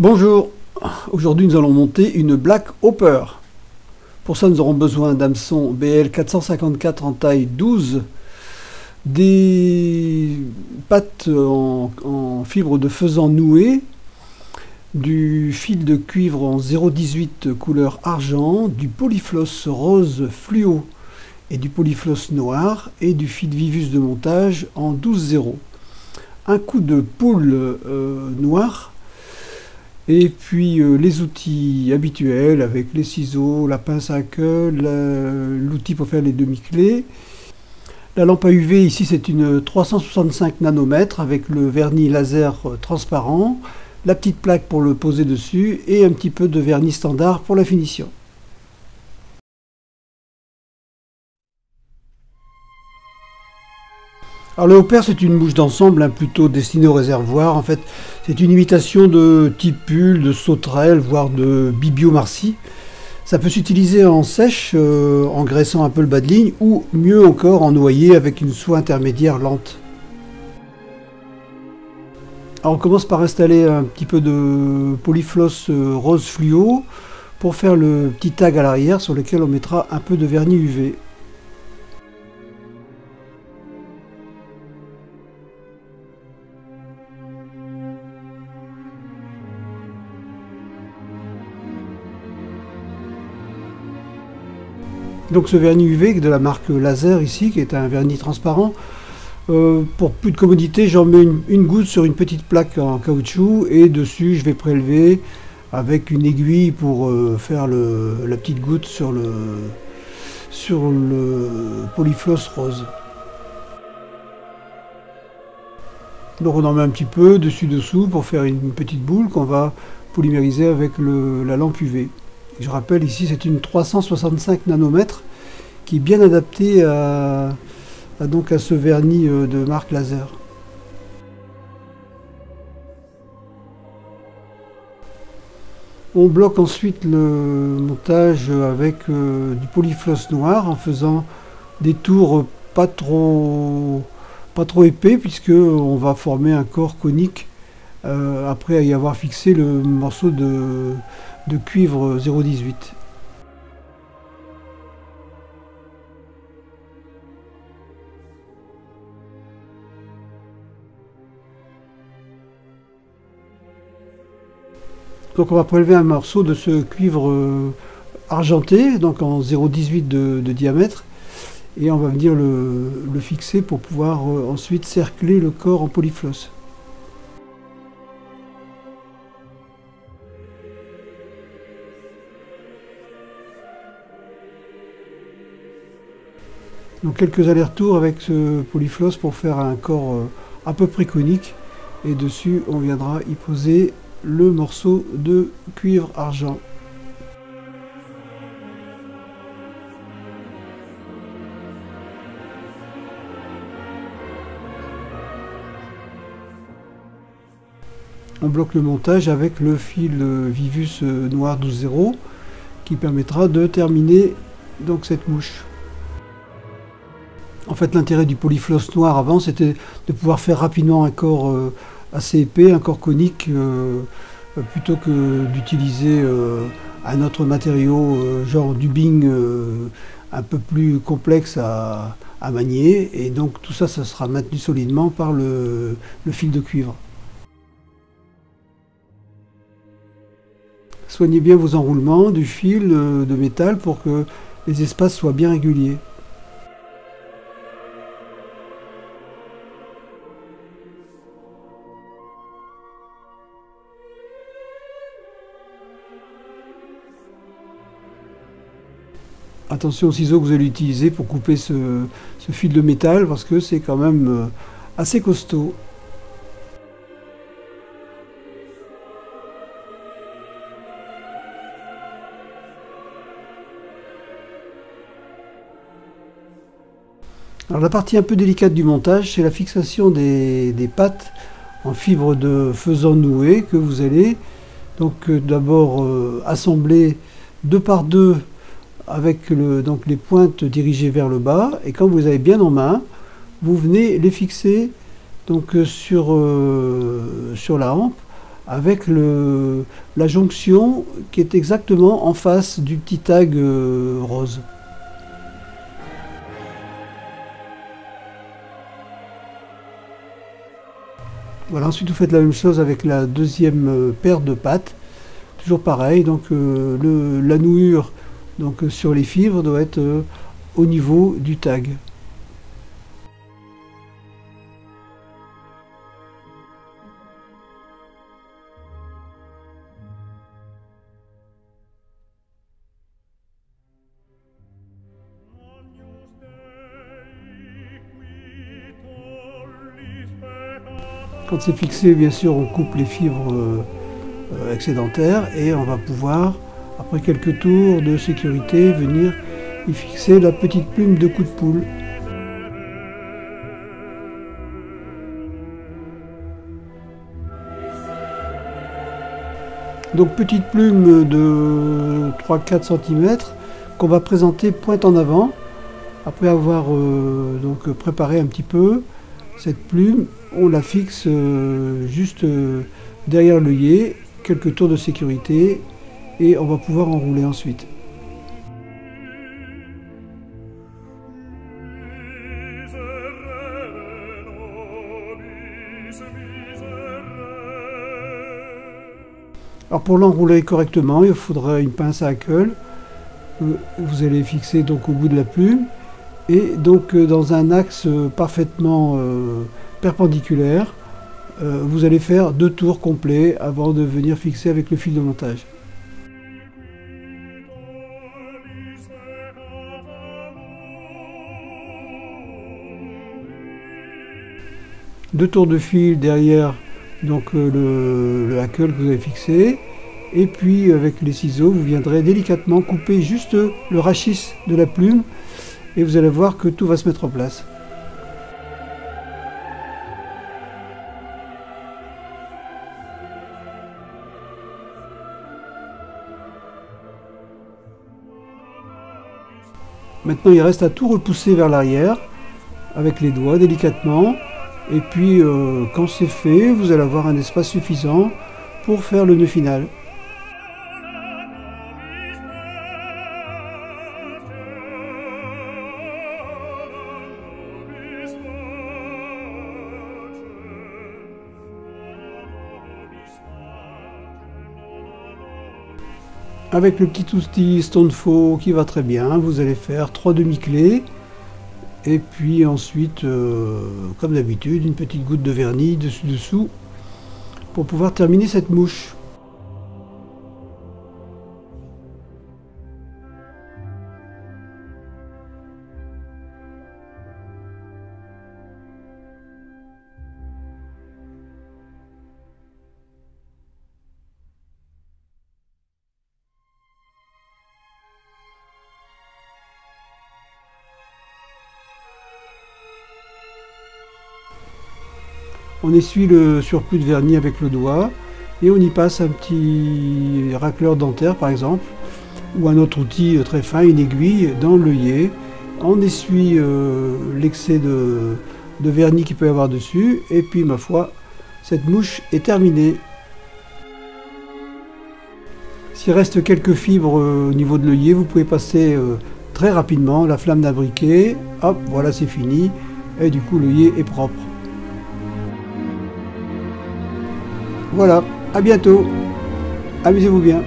Bonjour, aujourd'hui nous allons monter une Black Hopper. Pour ça nous aurons besoin d'hameçon BL 454 en taille 12, des pattes en fibre de faisan noué, du fil de cuivre en 0,18 couleur argent, du polyfloss rose fluo et du polyfloss noir et du fil Vivus de montage en 12,0. Un coup de poule noir. Et puis les outils habituels avec les ciseaux, la pince à queue, l'outil pour faire les demi-clés. La lampe à UV ici c'est une 365 nanomètres avec le vernis laser transparent, la petite plaque pour le poser dessus et un petit peu de vernis standard pour la finition. Alors le hopper c'est une mouche d'ensemble plutôt destinée au réservoir. En fait c'est une imitation de tipule, de sauterelle, voire de bibio-marcy. Ça peut s'utiliser en sèche, en graissant un peu le bas de ligne, ou mieux encore en noyer avec une soie intermédiaire lente. Alors on commence par installer un petit peu de polyfloss rose fluo pour faire le petit tag à l'arrière sur lequel on mettra un peu de vernis UV. Donc ce vernis UV de la marque Laser ici, qui est un vernis transparent, pour plus de commodité, j'en mets une goutte sur une petite plaque en caoutchouc et dessus je vais prélever avec une aiguille pour faire la petite goutte sur le polyfloss rose. Donc on en met un petit peu dessus-dessous pour faire une petite boule qu'on va polymériser avec la lampe UV. Je rappelle ici c'est une 365 nanomètres qui est bien adaptée à ce vernis de marque Laser. On bloque ensuite le montage avec du polyfloss noir en faisant des tours pas trop épais puisque on va former un corps conique après y avoir fixé le morceau de cuivre 0,18. Donc on va prélever un morceau de ce cuivre argenté, donc en 0,18 de diamètre, et on va venir le fixer pour pouvoir ensuite cercler le corps en polyfloss. Donc quelques allers-retours avec ce polyfloss pour faire un corps à peu près conique, et dessus on viendra y poser le morceau de cuivre argent. On bloque le montage avec le fil Vivus noir 12,0 qui permettra de terminer donc cette mouche. En fait, l'intérêt du polyfloss noir avant, c'était de pouvoir faire rapidement un corps assez épais, un corps conique, plutôt que d'utiliser un autre matériau, genre du Bing, un peu plus complexe à manier. Et donc tout ça, ça sera maintenu solidement par le fil de cuivre. Soignez bien vos enroulements du fil de métal pour que les espaces soient bien réguliers. Attention aux ciseaux que vous allez utiliser pour couper ce fil de métal parce que c'est quand même assez costaud. Alors la partie un peu délicate du montage, c'est la fixation des pattes en fibre de faisan noué que vous allez donc d'abord assembler deux par deux avec les pointes dirigées vers le bas, et quand vous les avez bien en main, vous venez les fixer donc sur la hampe avec la jonction qui est exactement en face du petit tag rose. Voilà, ensuite vous faites la même chose avec la deuxième paire de pattes. Toujours pareil, donc la nouure donc, sur les fibres doit être au niveau du tag. Quand c'est fixé, bien sûr, on coupe les fibres excédentaires et on va pouvoir, après quelques tours de sécurité, venir y fixer la petite plume de coup de poule. Donc petite plume de 3-4 cm qu'on va présenter pointe en avant. Après avoir donc préparé un petit peu cette plume, on la fixe juste derrière l'œillet, quelques tours de sécurité et on va pouvoir enrouler ensuite. Alors pour l'enrouler correctement, il faudra une pince à hackle. Vous allez fixer donc au bout de la plume et donc dans un axe parfaitement perpendiculaire, vous allez faire 2 tours complets avant de venir fixer avec le fil de montage. Deux tours de fil derrière donc le hackle que vous avez fixé, et puis avec les ciseaux vous viendrez délicatement couper juste le rachis de la plume et vous allez voir que tout va se mettre en place. Maintenant il reste à tout repousser vers l'arrière avec les doigts délicatement. Et puis, quand c'est fait, vous allez avoir un espace suffisant pour faire le nœud final. Avec le petit outil Stonefaux qui va très bien, vous allez faire 3 demi-clés. Et puis ensuite, comme d'habitude, une petite goutte de vernis dessus-dessous pour pouvoir terminer cette mouche. On essuie le surplus de vernis avec le doigt et on y passe un petit racleur dentaire par exemple, ou un autre outil très fin, une aiguille, dans l'œillet. On essuie l'excès de vernis qu'il peut y avoir dessus et puis ma foi, cette mouche est terminée. S'il reste quelques fibres au niveau de l'œillet, vous pouvez passer très rapidement la flamme d'un briquet, hop, voilà c'est fini, et du coup l'œillet est propre. Voilà, à bientôt, amusez-vous bien.